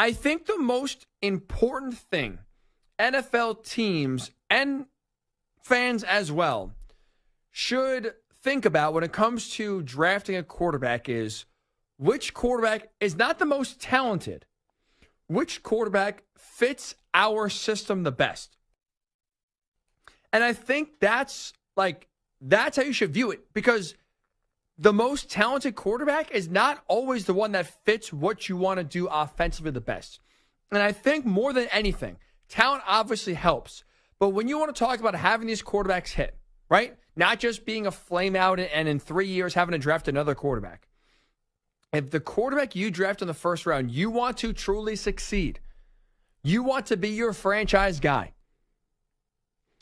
I think the most important thing NFL teams and fans as well should think about when it comes to drafting a quarterback is which quarterback is not the most talented, which quarterback fits our system the best. And I think that's how you should view it, because the most talented quarterback is not always the one that fits what you want to do offensively the best. And I think more than anything, talent obviously helps. But when you want to talk about having these quarterbacks hit, right? Not just being a flame out and in 3 years having to draft another quarterback. If the quarterback you draft in the first round, you want to truly succeed, you want to be your franchise guy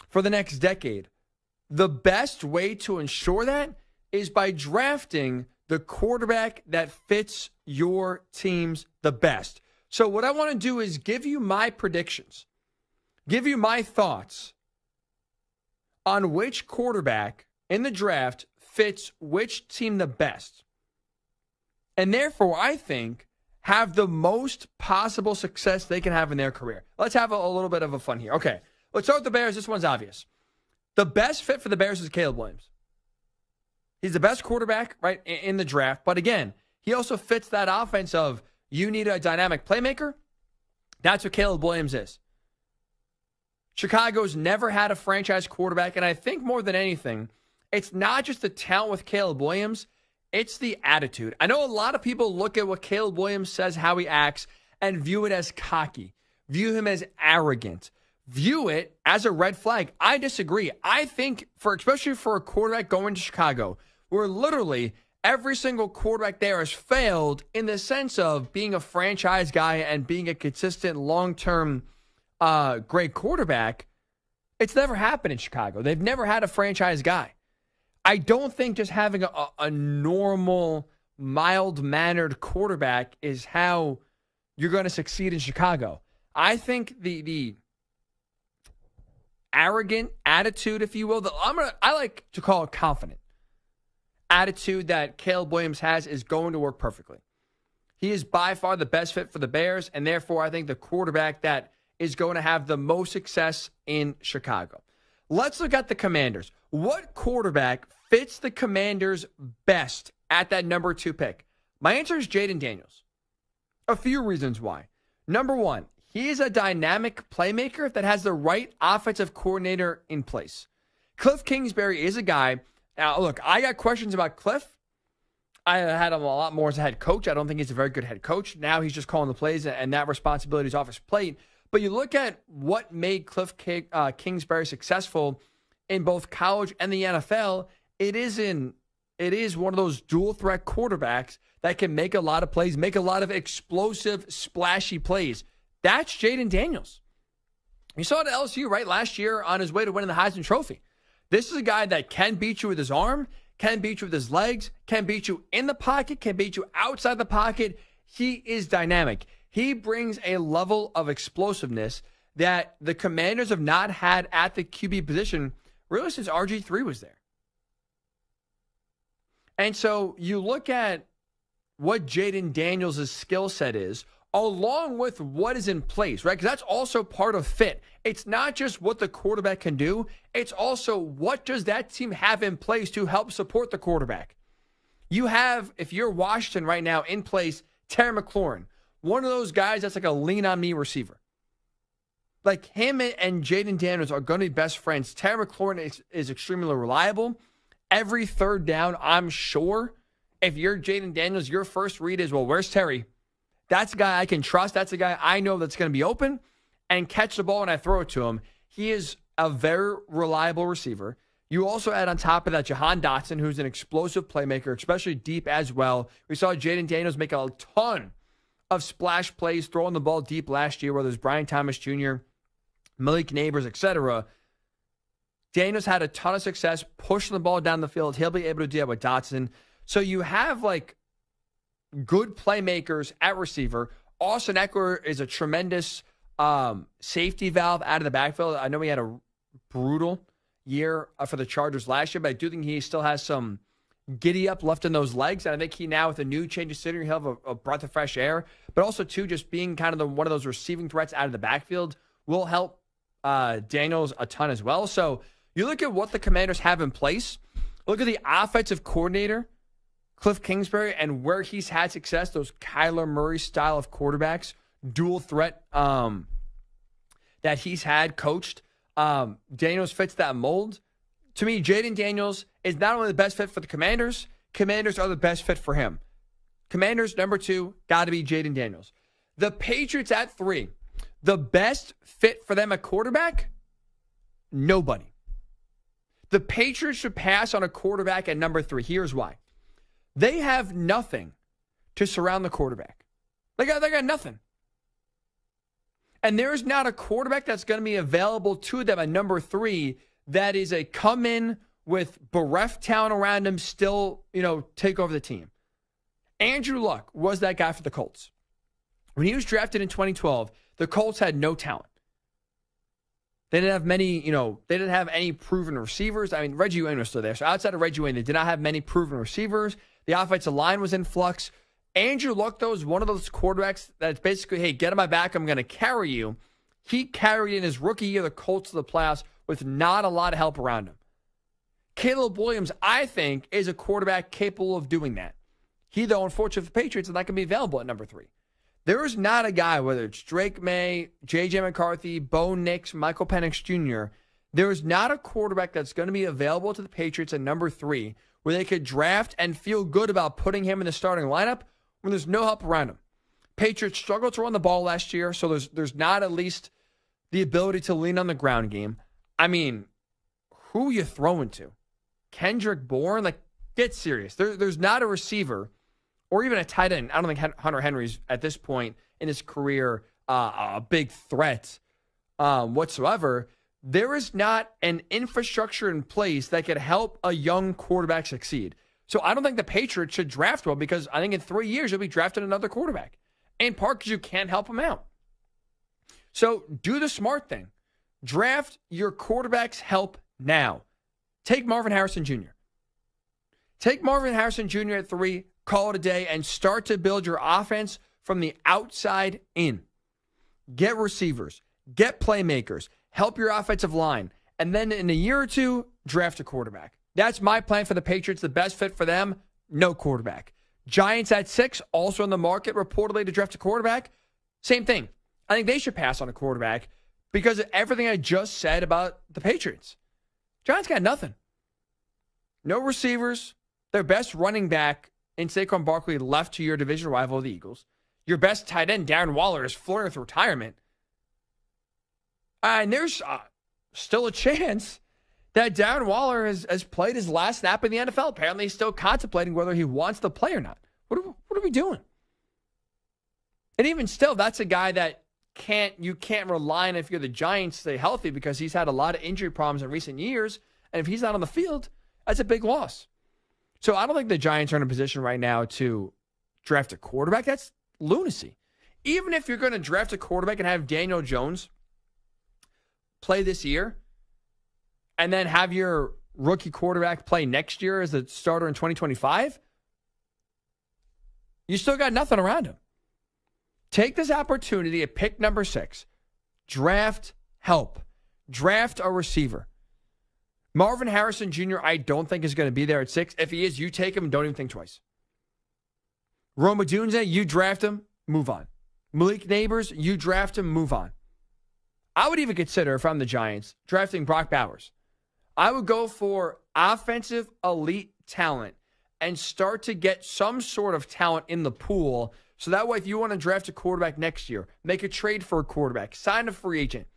for the next decade, the best way to ensure that is by drafting the quarterback that fits your teams the best. So what I want to do is give you my predictions, give you my thoughts on which quarterback in the draft fits which team the best. And therefore, I think, have the most possible success they can have in their career. Let's have a little bit of a fun here. Okay, let's start with the Bears. This one's obvious. The best fit for the Bears is Caleb Williams. He's the best quarterback, right, in the draft. But again, he also fits that offense of you need a dynamic playmaker. That's what Caleb Williams is. Chicago's never had a franchise quarterback, and I think more than anything, it's not just the talent with Caleb Williams, it's the attitude. I know a lot of people look at what Caleb Williams says, how he acts, and view it as cocky, view him as arrogant, view it as a red flag. I disagree. I think, especially for a quarterback going to Chicago, where literally every single quarterback there has failed in the sense of being a franchise guy and being a consistent long-term great quarterback, it's never happened in Chicago. They've never had a franchise guy. I don't think just having a normal, mild-mannered quarterback is how you're going to succeed in Chicago. I think the arrogant attitude, if you will, I like to call it confident attitude that Caleb Williams has is going to work perfectly. He is by far the best fit for the Bears, and therefore I think the quarterback that is going to have the most success in Chicago. Let's look at the Commanders. What quarterback fits the Commanders best at that number 2 pick? My answer is Jayden Daniels. A few reasons why. Number one, he is a dynamic playmaker that has the right offensive coordinator in place. Cliff Kingsbury is a guy. Now, look, I got questions about Cliff. I had him a lot more as a head coach. I don't think he's a very good head coach. Now he's just calling the plays, and that responsibility is off his plate. But you look at what made Cliff Kingsbury successful in both college and the NFL, it is one of those dual threat quarterbacks that can make a lot of plays, make a lot of explosive, splashy plays. That's Jayden Daniels. You saw it at LSU, right, last year on his way to winning the Heisman Trophy. This is a guy that can beat you with his arm, can beat you with his legs, can beat you in the pocket, can beat you outside the pocket. He is dynamic. He brings a level of explosiveness that the Commanders have not had at the QB position really since RG3 was there. And so you look at what Jayden Daniels' skill set is, along with what is in place, right? Because that's also part of fit. It's not just what the quarterback can do. It's also what does that team have in place to help support the quarterback. You have, if you're Washington right now, in place, Terry McLaurin, one of those guys that's like a lean-on-me receiver. Like him and Jayden Daniels are going to be best friends. Terry McLaurin is extremely reliable. Every third down, I'm sure, if you're Jayden Daniels, your first read is, well, where's Terry? That's a guy I can trust. That's a guy I know that's going to be open and catch the ball when I throw it to him. He is a very reliable receiver. You also add on top of that Jahan Dotson, who's an explosive playmaker, especially deep as well. We saw Jayden Daniels make a ton of splash plays, throwing the ball deep last year, whether it's Brian Thomas Jr., Malik Neighbors, etc. Daniels had a ton of success pushing the ball down the field. He'll be able to do that with Dotson. So you have like good playmakers at receiver. Austin Eckler is a tremendous safety valve out of the backfield. I know he had a brutal year for the Chargers last year, but I do think he still has some giddy up left in those legs. And I think he now, with a new change of scenery, he'll have a breath of fresh air. But also, too, just being kind of one of those receiving threats out of the backfield will help Daniels a ton as well. So you look at what the Commanders have in place. Look at the offensive coordinator, Cliff Kingsbury, and where he's had success, those Kyler Murray style of quarterbacks, dual threat that he's had coached. Daniels fits that mold. To me, Jayden Daniels is not only the best fit for the Commanders, Commanders are the best fit for him. Commanders, number 2, got to be Jayden Daniels. The Patriots at 3, the best fit for them at quarterback? Nobody. The Patriots should pass on a quarterback at number 3. Here's why. They have nothing to surround the quarterback. They got nothing. And there's not a quarterback that's going to be available to them at number 3 that is a come in with bereft talent around him, still, take over the team. Andrew Luck was that guy for the Colts. When he was drafted in 2012, the Colts had no talent. They didn't have many, they didn't have any proven receivers. I mean, Reggie Wayne was still there. So outside of Reggie Wayne, they did not have many proven receivers. The offensive line was in flux. Andrew Luck, though, is one of those quarterbacks that's basically, hey, get on my back, I'm going to carry you. He carried in his rookie year the Colts to the playoffs with not a lot of help around him. Caleb Williams, I think, is a quarterback capable of doing that. He, though, unfortunately for the Patriots, is not going to be available at number 3. There is not a guy, whether it's Drake Maye, J.J. McCarthy, Bo Nix, Michael Penix Jr., there is not a quarterback that's going to be available to the Patriots at number 3 where they could draft and feel good about putting him in the starting lineup when there's no help around him. Patriots struggled to run the ball last year, so there's not at least the ability to lean on the ground game. I mean, who are you throwing to? Kendrick Bourne? Get serious. There's not a receiver or even a tight end. I don't think Hunter Henry's, at this point in his career, a big threat whatsoever. There is not an infrastructure in place that could help a young quarterback succeed. So I don't think the Patriots should draft well, because I think in 3 years you'll be drafting another quarterback. In part because you can't help him out. So do the smart thing. Draft your quarterback's help now. Take Marvin Harrison Jr. Take Marvin Harrison Jr. at 3, call it a day, and start to build your offense from the outside in. Get receivers. Get playmakers. Help your offensive line. And then in a year or 2, draft a quarterback. That's my plan for the Patriots. The best fit for them, no quarterback. Giants at 6, also in the market reportedly to draft a quarterback. Same thing. I think they should pass on a quarterback because of everything I just said about the Patriots. Giants got nothing. No receivers. Their best running back in Saquon Barkley left to your division rival, the Eagles. Your best tight end, Darren Waller, is flirting with retirement. And there's still a chance that Darren Waller has played his last snap in the NFL. Apparently, he's still contemplating whether he wants to play or not. What are we doing? And even still, that's a guy that you can't rely on if you're the Giants to stay healthy, because he's had a lot of injury problems in recent years. And if he's not on the field, that's a big loss. So I don't think the Giants are in a position right now to draft a quarterback. That's lunacy. Even if you're going to draft a quarterback and have Daniel Jones play this year, and then have your rookie quarterback play next year as a starter in 2025, you still got nothing around him. Take this opportunity at pick number 6. Draft help. Draft a receiver. Marvin Harrison Jr., I don't think is going to be there at 6. If he is, you take him and don't even think twice. Rome Odunze, you draft him, move on. Malik Neighbors, you draft him, move on. I would even consider, if I'm the Giants, drafting Brock Bowers. I would go for offensive elite talent and start to get some sort of talent in the pool. So that way, if you want to draft a quarterback next year, make a trade for a quarterback, sign a free agent,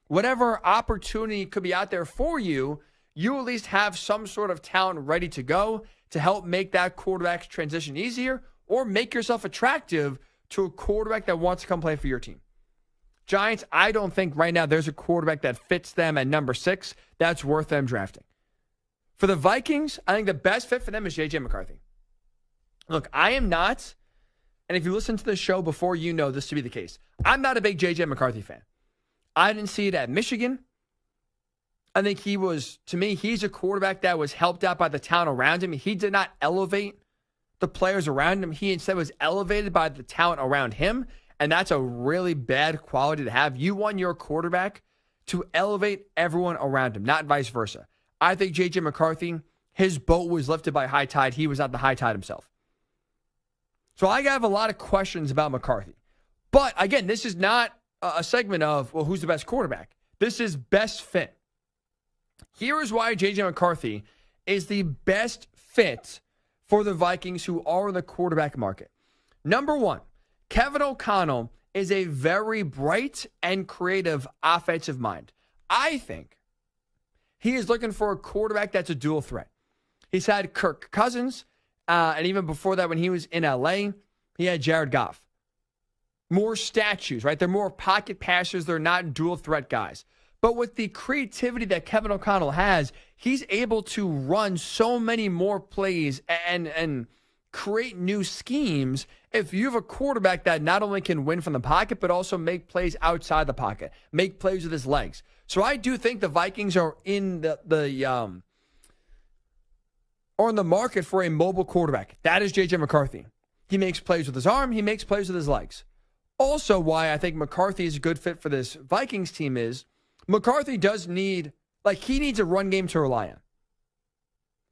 whatever opportunity could be out there for you, you at least have some sort of talent ready to go to help make that quarterback's transition easier, or make yourself attractive to a quarterback that wants to come play for your team. Giants, I don't think right now there's a quarterback that fits them at number 6 that's worth them drafting. For the Vikings, I think the best fit for them is J.J. McCarthy. Look, I am not, and if you listen to the show before, you know this to be the case. I'm not a big J.J. McCarthy fan. I didn't see it at Michigan. I think to me, he's a quarterback that was helped out by the talent around him. He did not elevate the players around him. He instead was elevated by the talent around him. And that's a really bad quality to have. You want your quarterback to elevate everyone around him, not vice versa. I think J.J. McCarthy, his boat was lifted by high tide. He was not the high tide himself. So I have a lot of questions about McCarthy. But again, this is not a segment of, well, who's the best quarterback? This is best fit. Here is why J.J. McCarthy is the best fit for the Vikings who are in the quarterback market. Number one, Kevin O'Connell is a very bright and creative offensive mind. I think he is looking for a quarterback that's a dual threat. He's had Kirk Cousins, and even before that when he was in L.A., he had Jared Goff. More statues, right? They're more pocket passers. They're not dual threat guys. But with the creativity that Kevin O'Connell has, he's able to run so many more plays and create new schemes if you have a quarterback that not only can win from the pocket, but also make plays outside the pocket, make plays with his legs. So I do think the Vikings are in the market for a mobile quarterback. That is J.J. McCarthy. He makes plays with his arm. He makes plays with his legs. Also, why I think McCarthy is a good fit for this Vikings team is McCarthy does need, he needs a run game to rely on.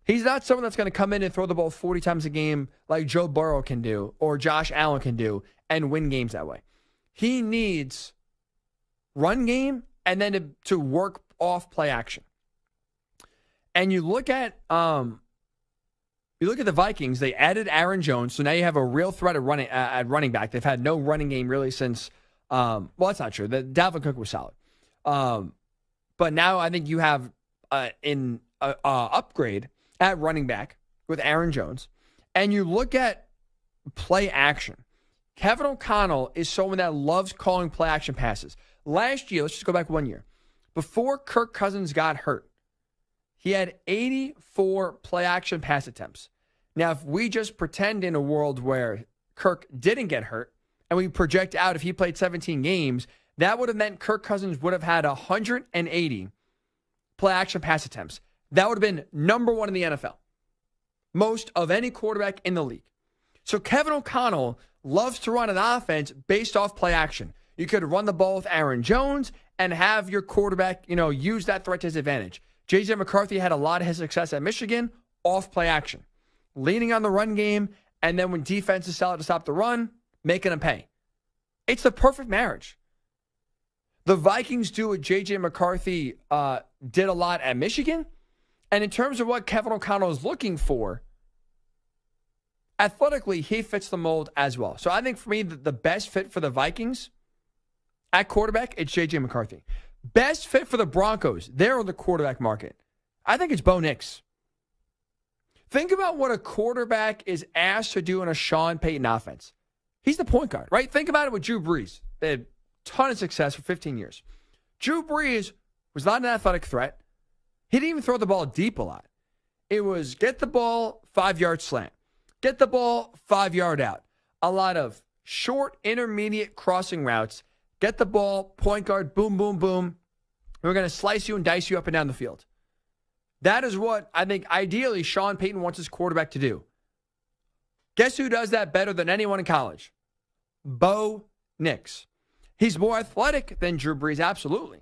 He's not someone that's going to come in and throw the ball 40 times a game like Joe Burrow can do or Josh Allen can do and win games that way. He needs run game and then to work off play action. And you look at the Vikings. They added Aaron Jones, so now you have a real threat at running back. They've had no running game really since. That's not true. Dalvin Cook was solid, but now I think you have an upgrade at running back with Aaron Jones, and you look at play action. Kevin O'Connell is someone that loves calling play action passes. Last year, let's just go back 1 year. Before Kirk Cousins got hurt, he had 84 play action pass attempts. Now, if we just pretend in a world where Kirk didn't get hurt and we project out if he played 17 games, that would have meant Kirk Cousins would have had 180 play action pass attempts. That would have been number one in the NFL. Most of any quarterback in the league. So Kevin O'Connell loves to run an offense based off play action. You could run the ball with Aaron Jones and have your quarterback, use that threat to his advantage. J.J. McCarthy had a lot of his success at Michigan off play action. Leaning on the run game, and then when defenses sell it to stop the run, making them pay. It's the perfect marriage. The Vikings do what J.J. McCarthy did a lot at Michigan. And in terms of what Kevin O'Connell is looking for, athletically, he fits the mold as well. So I think for me, the best fit for the Vikings at quarterback, it's J.J. McCarthy. Best fit for the Broncos, they're on the quarterback market. I think it's Bo Nix. Think about what a quarterback is asked to do in a Sean Payton offense. He's the point guard, right? Think about it with Drew Brees. They had a ton of success for 15 years. Drew Brees was not an athletic threat. He didn't even throw the ball deep a lot. It was get the ball, 5-yard slant. Get the ball, 5-yard out. A lot of short, intermediate crossing routes. Get the ball, point guard, boom, boom, boom. We're going to slice you and dice you up and down the field. That is what I think ideally Sean Payton wants his quarterback to do. Guess who does that better than anyone in college? Bo Nix. He's more athletic than Drew Brees, absolutely.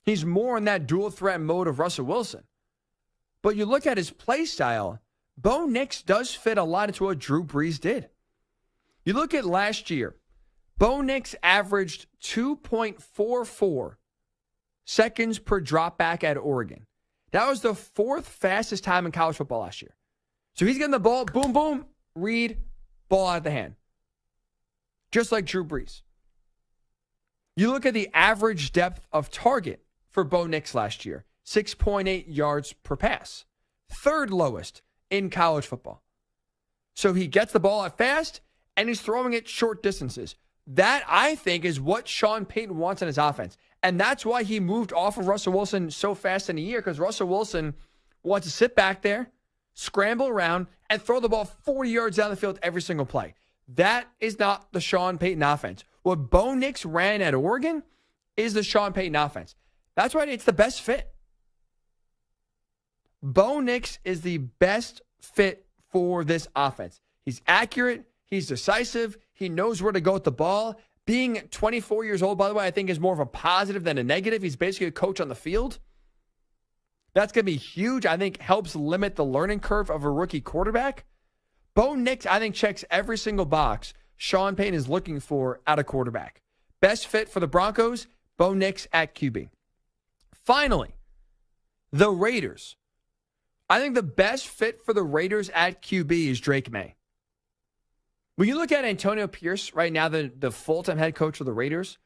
He's more in that dual threat mode of Russell Wilson. But you look at his play style, Bo Nix does fit a lot into what Drew Brees did. You look at last year, Bo Nix averaged 2.44 seconds per drop back at Oregon. That was the fourth fastest time in college football last year. So he's getting the ball, boom, boom, read, ball out of the hand. Just like Drew Brees. You look at the average depth of target for Bo Nix last year, 6.8 yards per pass. Third lowest in college football. So he gets the ball out fast, and he's throwing it short distances. That, I think, is what Sean Payton wants in his offense. And that's why he moved off of Russell Wilson so fast in a year, because Russell Wilson wants to sit back there, scramble around, and throw the ball 40 yards down the field every single play. That is not the Sean Payton offense. What Bo Nix ran at Oregon is the Sean Payton offense. That's why it's the best fit. Bo Nix is the best fit for this offense. He's accurate. He's decisive. He knows where to go with the ball. Being 24 years old, by the way, I think is more of a positive than a negative. He's basically a coach on the field. That's going to be huge. I think helps limit the learning curve of a rookie quarterback. Bo Nix, I think, checks every single box Sean Payton is looking for at a quarterback. Best fit for the Broncos, Bo Nix at QB. Finally, the Raiders. I think the best fit for the Raiders at QB is Drake Maye. When you look at Antonio Pierce right now, the full-time head coach of the Raiders,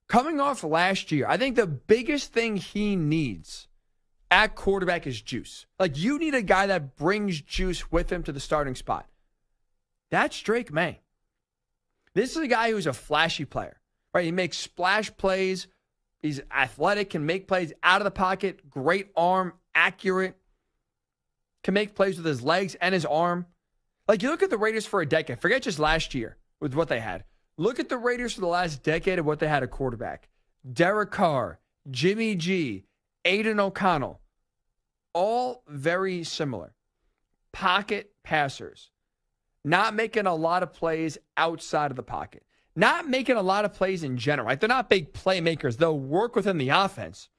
coming off last year, I think the biggest thing he needs at quarterback is juice. Like, you need a guy that brings juice with him to the starting spot. That's Drake Maye. This is a guy who's a flashy player, right? He makes splash plays. He's athletic, can make plays out of the pocket, great arm, accurate, can make plays with his legs and his arm. Like, you look at the Raiders for a decade. Forget just last year with what they had. Look at the Raiders for the last decade of what they had at quarterback. Derek Carr, Jimmy G, Aiden O'Connell, all very similar. Pocket passers. Not making a lot of plays outside of the pocket. Not making a lot of plays in general, right? They're not big playmakers. They'll work within the offense.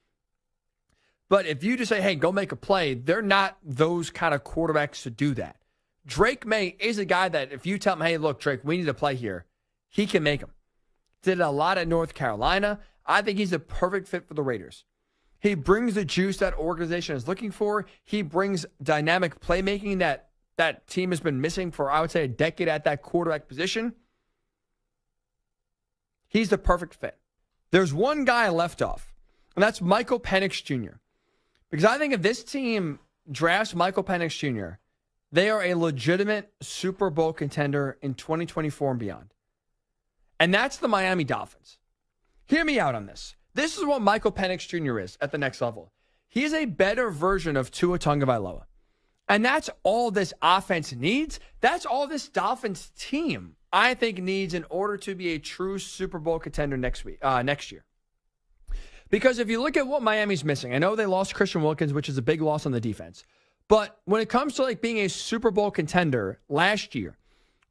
But if you just say, hey, go make a play, they're not those kind of quarterbacks to do that. Drake Maye is a guy that if you tell him, hey, look, Drake, we need to play here, he can make them. Did a lot at North Carolina. I think he's a perfect fit for the Raiders. He brings the juice that organization is looking for. He brings dynamic playmaking that team has been missing for, I would say, a decade at that quarterback position. He's the perfect fit. There's one guy left off, and that's Michael Penix Jr. Because I think if this team drafts Michael Penix Jr., they are a legitimate Super Bowl contender in 2024 and beyond. And that's the Miami Dolphins. Hear me out on this. This is what Michael Penix Jr. is at the next level. He's a better version of Tua Tagovailoa. And that's all this offense needs. That's all this Dolphins team, I think, needs in order to be a true Super Bowl contender next year. Because if you look at what Miami's missing, I know they lost Christian Wilkins, which is a big loss on the defense. But when it comes to like being a Super Bowl contender last year,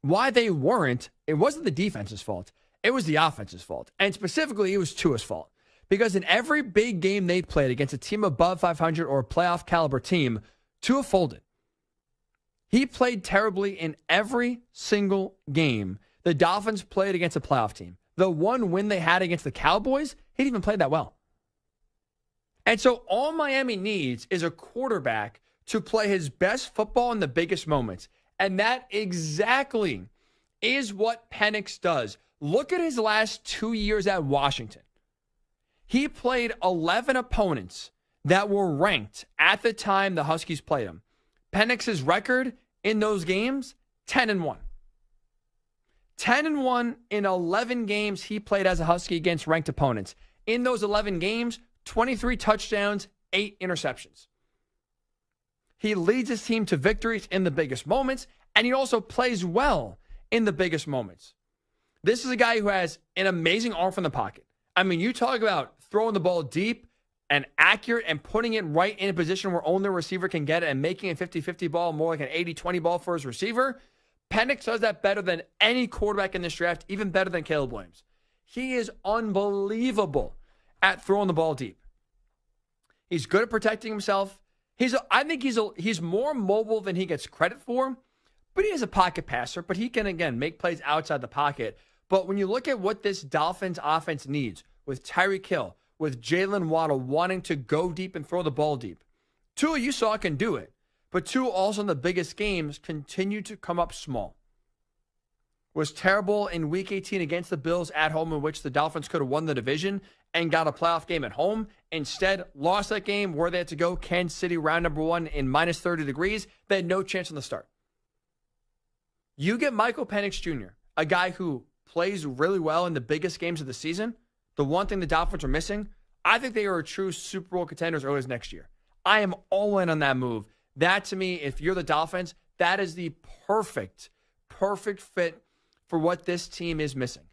why they weren't, it wasn't the defense's fault. It was the offense's fault. And specifically, it was Tua's fault. Because in every big game they played against a team above 500 or a playoff caliber team, Tua folded. He played terribly in every single game the Dolphins played against a playoff team. The one win they had against the Cowboys, he didn't even play that well. And so all Miami needs is a quarterback to play his best football in the biggest moments. And that exactly is what Penix does. Look at his last 2 years at Washington. He played 11 opponents that were ranked at the time the Huskies played him. Penix's record in those games, 10-1. 10-1 in 11 games he played as a Husky against ranked opponents. In those 11 games, 23 touchdowns, 8 interceptions. He leads his team to victories in the biggest moments, and he also plays well in the biggest moments. This is a guy who has an amazing arm from the pocket. I mean, you talk about throwing the ball deep and accurate and putting it right in a position where only a receiver can get it and making a 50-50 ball more like an 80-20 ball for his receiver. Penix does that better than any quarterback in this draft, even better than Caleb Williams. He is unbelievable at throwing the ball deep. He's good at protecting himself. I think he's more mobile than he gets credit for, but he is a pocket passer, but he can, again, make plays outside the pocket. But when you look at what this Dolphins offense needs with Tyreek Hill, with Jalen Waddle wanting to go deep and throw the ball deep, Tua, you saw, can do it. But Tua also in the biggest games continue to come up small. Was terrible in Week 18 against the Bills at home, in which the Dolphins could have won the division and got a playoff game at home. Instead, lost that game where they had to go Kansas City round number 1 in minus 30 degrees. They had no chance on the start. You get Michael Penix Jr., a guy who plays really well in the biggest games of the season. The one thing the Dolphins are missing, I think they are a true Super Bowl contenders early as next year. I am all in on that move. That, to me, if you're the Dolphins, that is the perfect fit for what this team is missing.